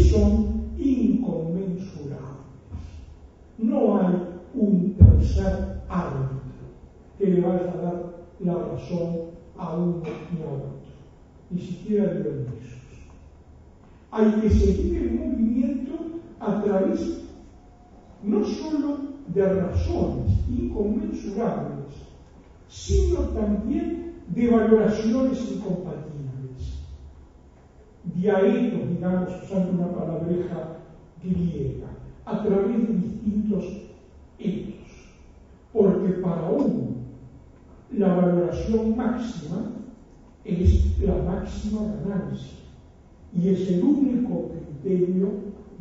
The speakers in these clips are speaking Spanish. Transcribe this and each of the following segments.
son inconmensurables. No hay un tercer árbitro que le vaya a dar la razón a uno y a otro, ni siquiera Dionisio. Hay que seguir el movimiento a través no solo de razones inconmensurables, sino también de valoraciones incompatibles. Diaetos, digamos, usando una palabreja griega, a través de distintos etos. Porque para uno la valoración máxima es la máxima ganancia y es el único criterio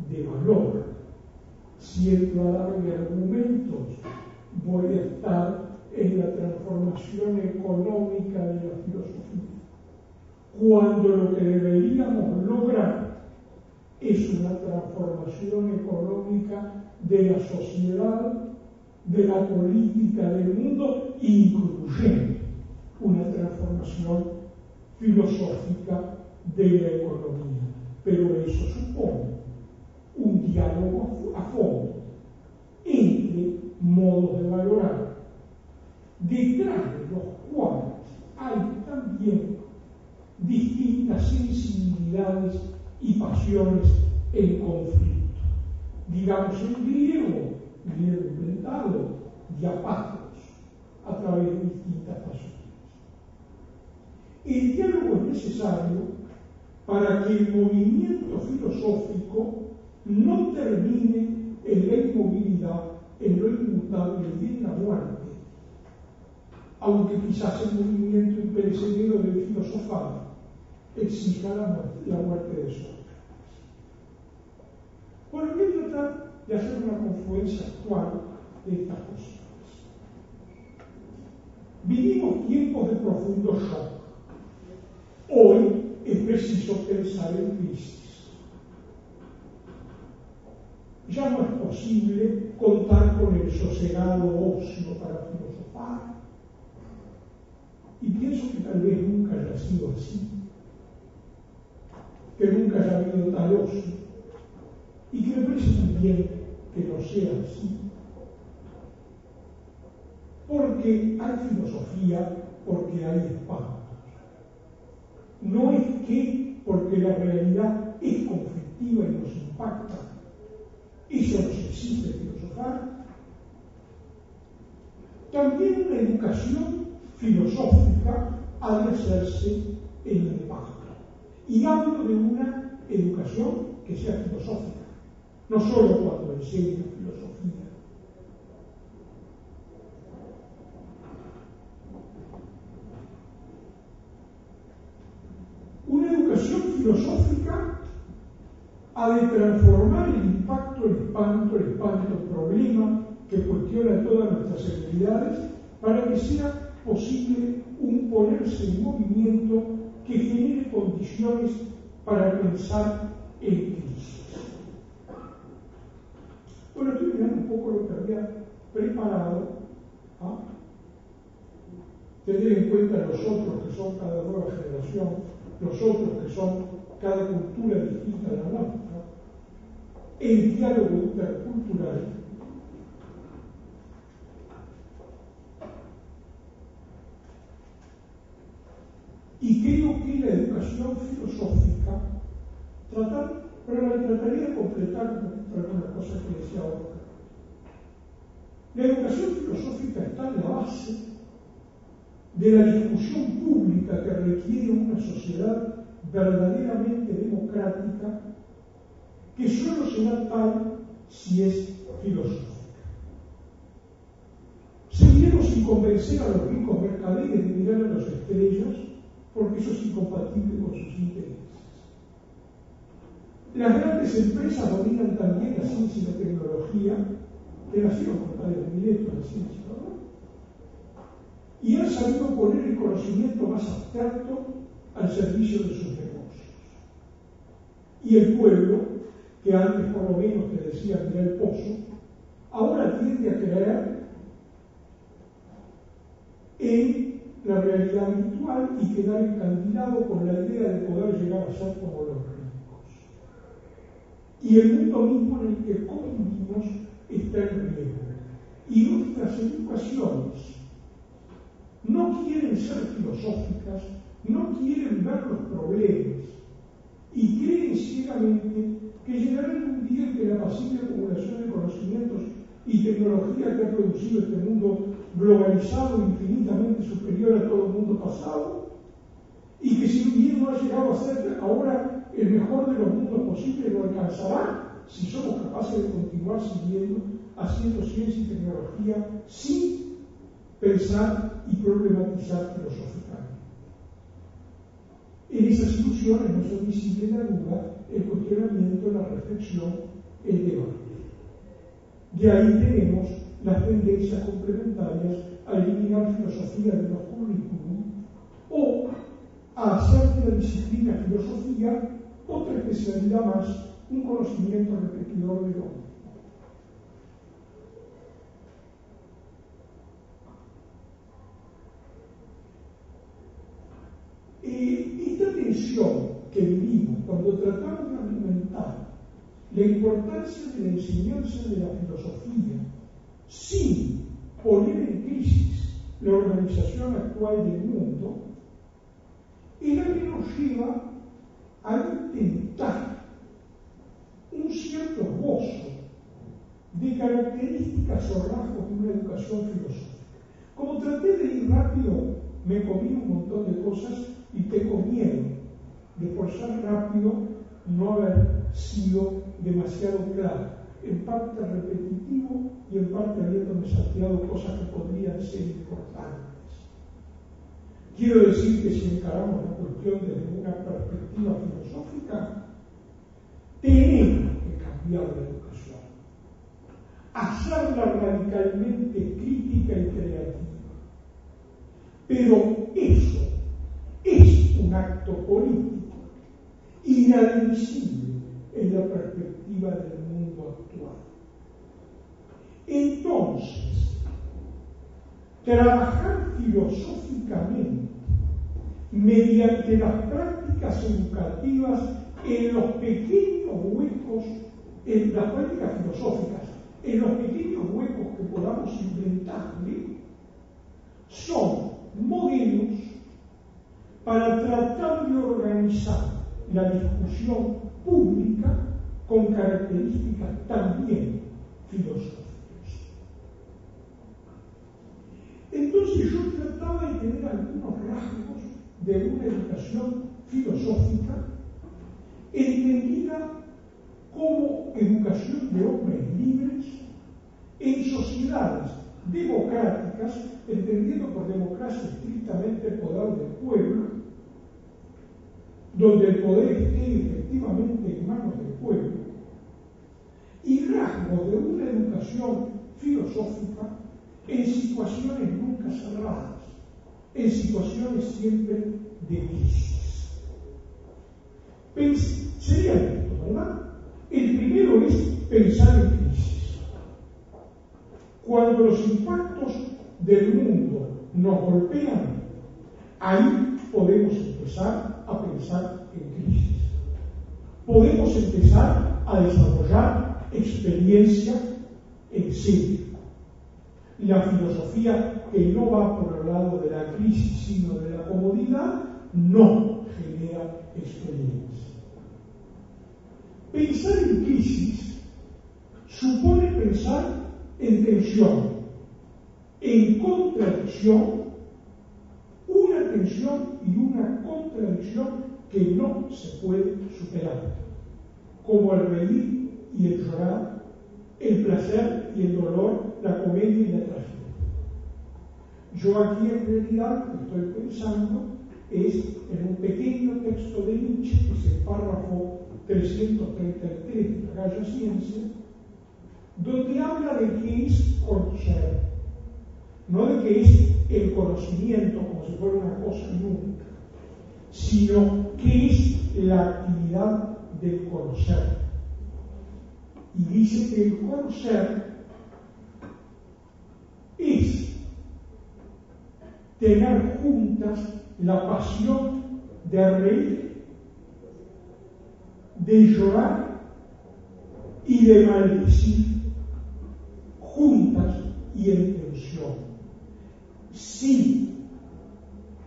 de valor. Si entro a darle argumentos, voy a estar en la transformación económica de la filosofía, cuando lo que deberíamos lograr es una transformación económica de la sociedad, de la política, del mundo, incluyendo una transformación filosófica de la economía. Pero eso supone un diálogo a fondo entre modos de valorar, detrás de los cuales hay también distintas sensibilidades y pasiones en conflicto. Digamos en griego inventado, diapáticos, a través de distintas pasiones. El diálogo es necesario para que el movimiento filosófico no termine en la inmovilidad, en lo inmutable y en la muerte, aunque quizás el movimiento imperecedero del filosofado exija la muerte de Sócrates. Bueno, voy a tratar de hacer una confluencia actual de estas posiciones. Vivimos tiempos de profundo shock. Hoy es preciso pensar en crisis. Ya no es posible contar con el sosegado ocio para filosofar. Y pienso que tal vez nunca haya sido así, que nunca haya habido tal ocio, y que me parece también que no sea así. Porque hay filosofía, porque hay espantos. No es que porque la realidad es conflictiva y nos impacta, eso nos exige filosofar. También una educación filosófica ha de hacerse en el impacto. Y hablo de una educación que sea filosófica, no solo cuando enseño filosofía. Una educación filosófica ha de transformar el impacto, el espanto, el problema que cuestiona todas nuestras seguridades para que sea posible un ponerse en movimiento que genere condiciones para pensar en crisis. Bueno, estoy mirando un poco lo que había preparado. Tener en cuenta los otros que son cada nueva generación, los otros que son cada cultura distinta de la nuestra, el diálogo intercultural. Y creo que la educación filosófica trataría de completar algunas cosas que decía ahora. La educación filosófica está en la base de la discusión pública que requiere una sociedad verdaderamente democrática, que solo será tal si es filosófica. Seguiremos sin convencer a los ricos mercaderes de mirar a las estrellas, porque eso es incompatible con sus intereses. Las grandes empresas dominan también la ciencia y la tecnología, que nacieron con padres de Mileto, la ciencia, ¿no? Y han sabido poner el conocimiento más abstracto al servicio de sus negocios. Y el pueblo, que antes por lo menos te decía que era el pozo, ahora tiende a creer en la realidad virtual y quedar encandilado con la idea de poder llegar a ser como los ricos. y el mundo mismo en el que convivimos está en riesgo. Y nuestras educaciones no quieren ser filosóficas, no quieren ver los problemas y creen ciegamente que llegará algún día en que la pasiva acumulación de conocimientos y tecnología que ha producido este mundo globalizado infinitamente superior a todo el mundo pasado, y que si bien no ha llegado a ser ahora el mejor de los mundos posibles, lo alcanzará si somos capaces de continuar siguiendo haciendo ciencia y tecnología sin pensar y problematizar filosóficamente. En esas ilusiones no es visible la duda, el cuestionamiento, la reflexión, el debate. De ahí tenemos las tendencias complementarias a eliminar filosofía de los currículum o a hacer de la disciplina filosofía otra especialidad más, un conocimiento repetidor de lo mismo. Esta tensión que vivimos cuando tratamos de alimentar la importancia de la enseñanza de la filosofía sin poner en crisis la organización actual del mundo es la que nos lleva a intentar un cierto esbozo de características o rasgos de una educación filosófica. Como traté de ir rápido, me comí un montón de cosas y tengo miedo de por ser rápido no haber sido demasiado claro, en parte repetitivo y en parte habiéndome salteado cosas que podrían ser importantes. Quiero decir que si encaramos la cuestión desde una perspectiva filosófica, tenemos que cambiar la educación, hacerla radicalmente crítica y creativa. Pero eso es un acto político inadmisible en la perspectiva del mundo actual. Entonces, trabajar filosóficamente mediante las prácticas educativas en los pequeños huecos, en las prácticas filosóficas, en los pequeños huecos que podamos inventarle, son modelos para tratar de organizar la discusión pública con características también filosóficas. Entonces yo trataba de tener algunos rasgos de una educación filosófica entendida como educación de hombres libres en sociedades democráticas, entendiendo por democracia estrictamente el poder del pueblo, donde el poder esté efectivamente en manos del pueblo, y rasgos de una educación filosófica en situaciones nunca cerradas, en situaciones siempre de crisis. Sería esto, ¿verdad? El primero es pensar en crisis. Cuando los impactos del mundo nos golpean, ahí podemos empezar a pensar en crisis. Podemos empezar a desarrollar experiencia en serio. La filosofía que no va por el lado de la crisis, sino de la comodidad, no genera experiencia. Pensar en crisis supone pensar en tensión, en contradicción, una tensión y una contradicción que no se puede superar, como el reír y el llorar, el placer y el dolor, la comedia y la tragedia. Yo aquí en realidad lo que estoy pensando es en un pequeño texto de Nietzsche, que es el párrafo 333 de la Galla Ciencia, donde habla de qué es conocer, no de qué es el conocimiento como si fuera una cosa nunca, sino qué es la actividad del conocer. Y dice que el conocer es tener juntas la pasión de reír, de llorar y de maldecir, juntas y en tensión. Si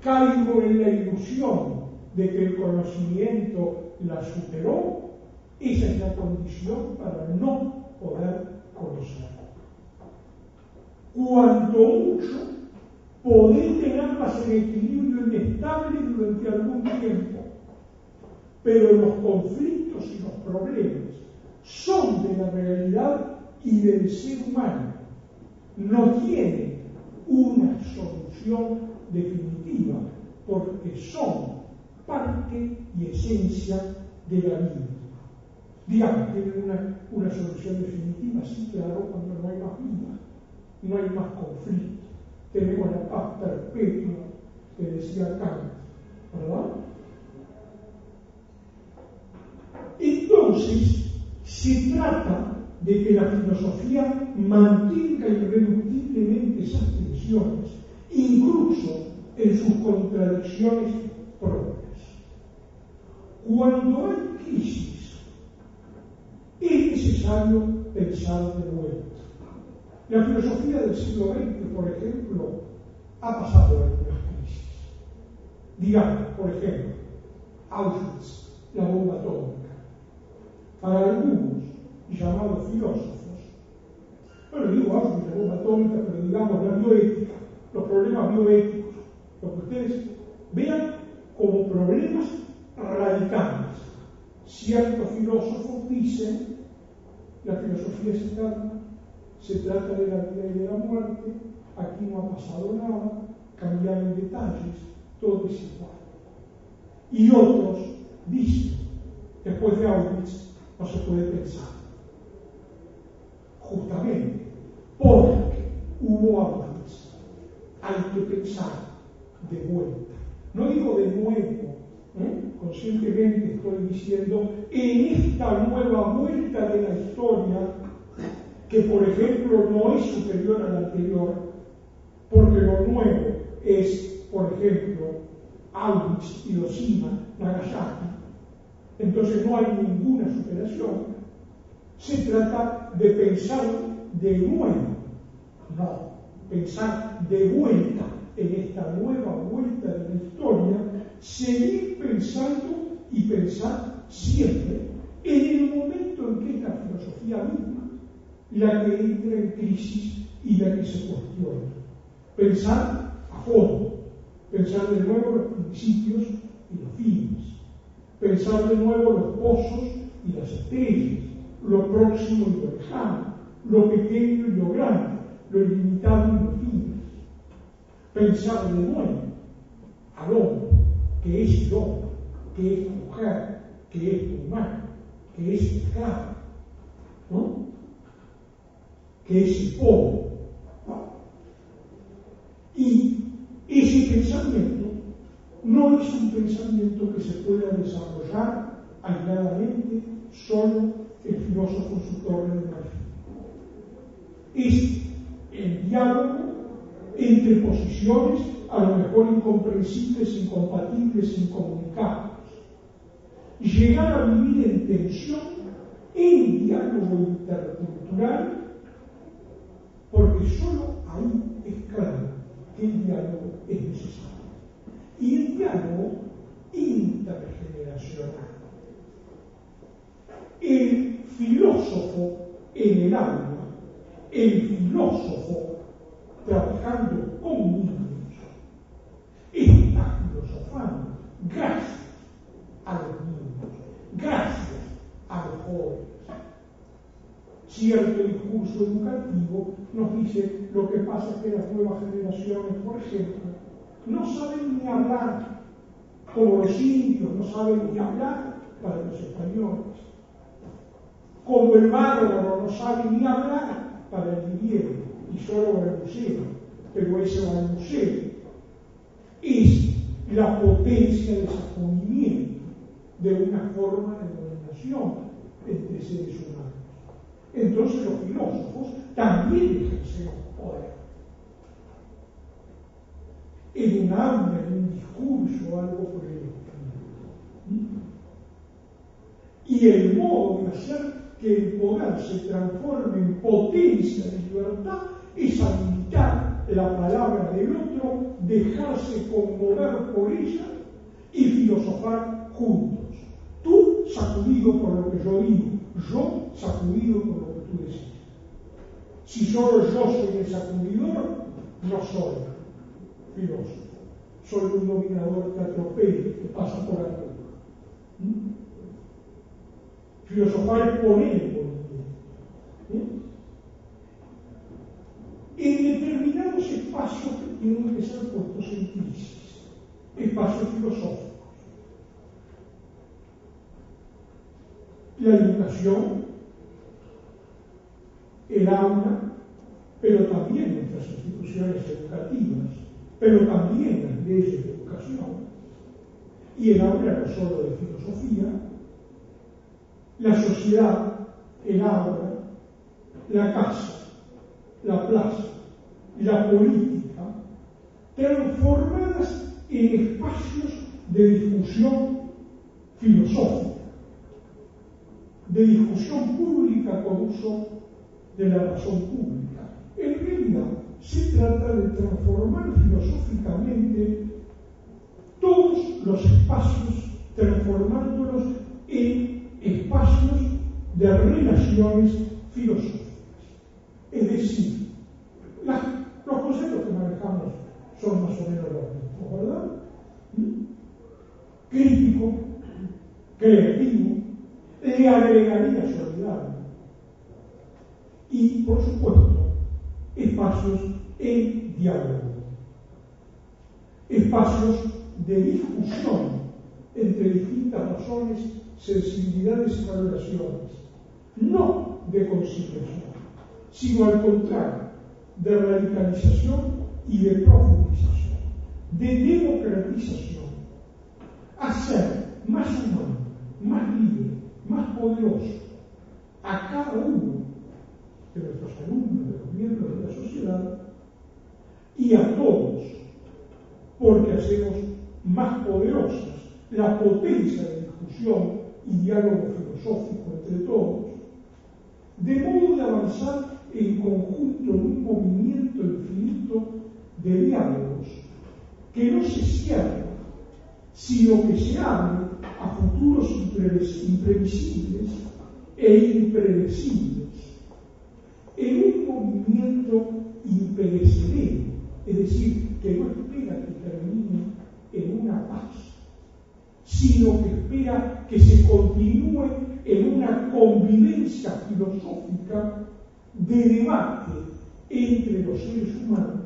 caigo en la ilusión de que el conocimiento la superó, esa es la condición para no poder conocer. Cuanto mucho podré tenerlas en equilibrio inestable durante algún tiempo, pero los conflictos y los problemas son de la realidad y del ser humano, no tienen una solución definitiva, porque son parte y esencia de la vida. Digamos, tienen una solución definitiva, sí, claro, cuando no hay más vida, no hay más conflicto. Tenemos la paz perpetua que decía Kant, ¿verdad? Entonces, se trata de que la filosofía mantenga irreductiblemente esas tensiones, incluso en sus contradicciones propias. Cuando hay crisis, es necesario pensar de vuelta. La filosofía del siglo XX, por ejemplo, ha pasado algunas crisis. Digamos, por ejemplo, Auschwitz, la bomba atómica. Para algunos, llamados filósofos, bueno, digo Auschwitz, la bomba atómica, pero digamos la bioética, los problemas bioéticos, lo que ustedes vean como problemas radicales. Ciertos filósofos dicen, la filosofía es eterna, se trata de la vida y de la muerte, aquí no ha pasado nada, cambiar en detalles, todo es igual. Y otros dicen, después de Auschwitz no se puede pensar. Justamente porque hubo Auschwitz, hay que pensar de vuelta. No digo de nuevo, conscientemente estoy diciendo, en esta nueva vuelta de la historia, que por ejemplo no es superior a la anterior, porque lo nuevo es, por ejemplo, Auschwitz, Hiroshima, Nagasaki, entonces no hay ninguna superación. Se trata de pensar de nuevo, no, pensar de vuelta en esta nueva vuelta de la historia, seguir pensando y pensar siempre en el momento en que es la filosofía misma la que entra en crisis y la que se cuestiona. Pensar a fondo, pensar de nuevo los principios y los fines, pensar de nuevo los pozos y las estrellas, lo próximo y lo lejano, lo pequeño y lo grande, lo ilimitado y lo fino. Pensar de nuevo al hombre, que es el hombre, que es mujer, que es humano, que es esclavo, ¿no? Que es el pobre. Y ese pensamiento no es un pensamiento que se pueda desarrollar aisladamente solo el filósofo en su torre de marfil. Es el diálogo entre posiciones a lo mejor incomprensibles, incompatibles, incomunicables. Llegar a vivir en tensión, en diálogo intercultural, porque solo ahí es claro que el diálogo es necesario. Y el diálogo intergeneracional. El filósofo en el aula, el filósofo trabajando con niños, está filosofando gracias a los niños, gracias a los jóvenes. Cierto discurso educativo nos dice lo que pasa es que las nuevas generaciones, por ejemplo, no saben ni hablar, como los indios no saben ni hablar para los españoles, como el bárbaro no sabe ni hablar para el griego, y solo balbucea, pero ese balbuceo es la potencia de sacudimiento de una forma de dominación entre seres humanos. Entonces los filósofos también ejercen poder. En un aula, en un discurso, algo por el estilo. Y el modo de hacer que el poder se transforme en potencia de libertad es habilitar la palabra del otro, dejarse conmover por ella y filosofar juntos. Tú sacudido por lo que yo digo, yo sacudido por lo que tú decís. Si solo yo soy el sacudidor, no soy filósofo. Soy un dominador que atropella, que pasa por arriba. Filosofar es poner el movimiento. En determinados espacios que tienen que ser puestos en crisis, espacios filosóficos. La educación, el aula, pero también nuestras instituciones educativas, pero también las leyes de educación, y el aula no solo de filosofía, la sociedad, el aula, la casa, la plaza, la política, transformadas en espacios de discusión filosófica, de discusión pública con uso de la razón pública. En realidad, se trata de transformar filosóficamente todos los espacios, transformándolos en espacios de relaciones filosóficas. Es decir, los conceptos que manejamos son más o menos los mismos, ¿verdad? Crítico, creativo, le agregaría solidario. Y, por supuesto, espacios en diálogo, espacios de discusión entre distintas razones, sensibilidades y valoraciones, no de conciliación, sino al contrario, de radicalización y de profundización, de democratización, hacer más humano, más libre, más poderoso a cada uno de nuestros alumnos, de los miembros de la sociedad, y a todos, porque hacemos más poderosas la potencia de discusión y diálogo filosófico entre todos, de modo de avanzar en conjunto en un movimiento infinito de diálogos que no se cierra, sino que se abre a futuros imprevisibles e impredecibles, en un movimiento imperecedero, es decir, que no espera que termine en una paz, sino que espera que se continúe en una convivencia filosófica de debate entre los seres humanos,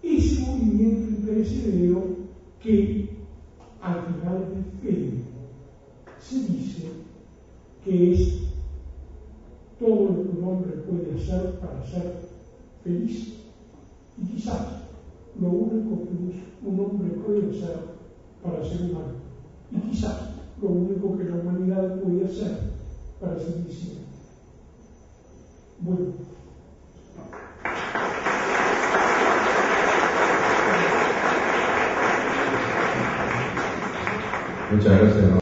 ese movimiento imperecedero que al final del film se dice que es todo lo que un hombre puede hacer para ser feliz, y quizás lo único que un hombre puede hacer para ser humano, y quizás lo único que la humanidad puede hacer para ser visible. Bueno. Muchas gracias.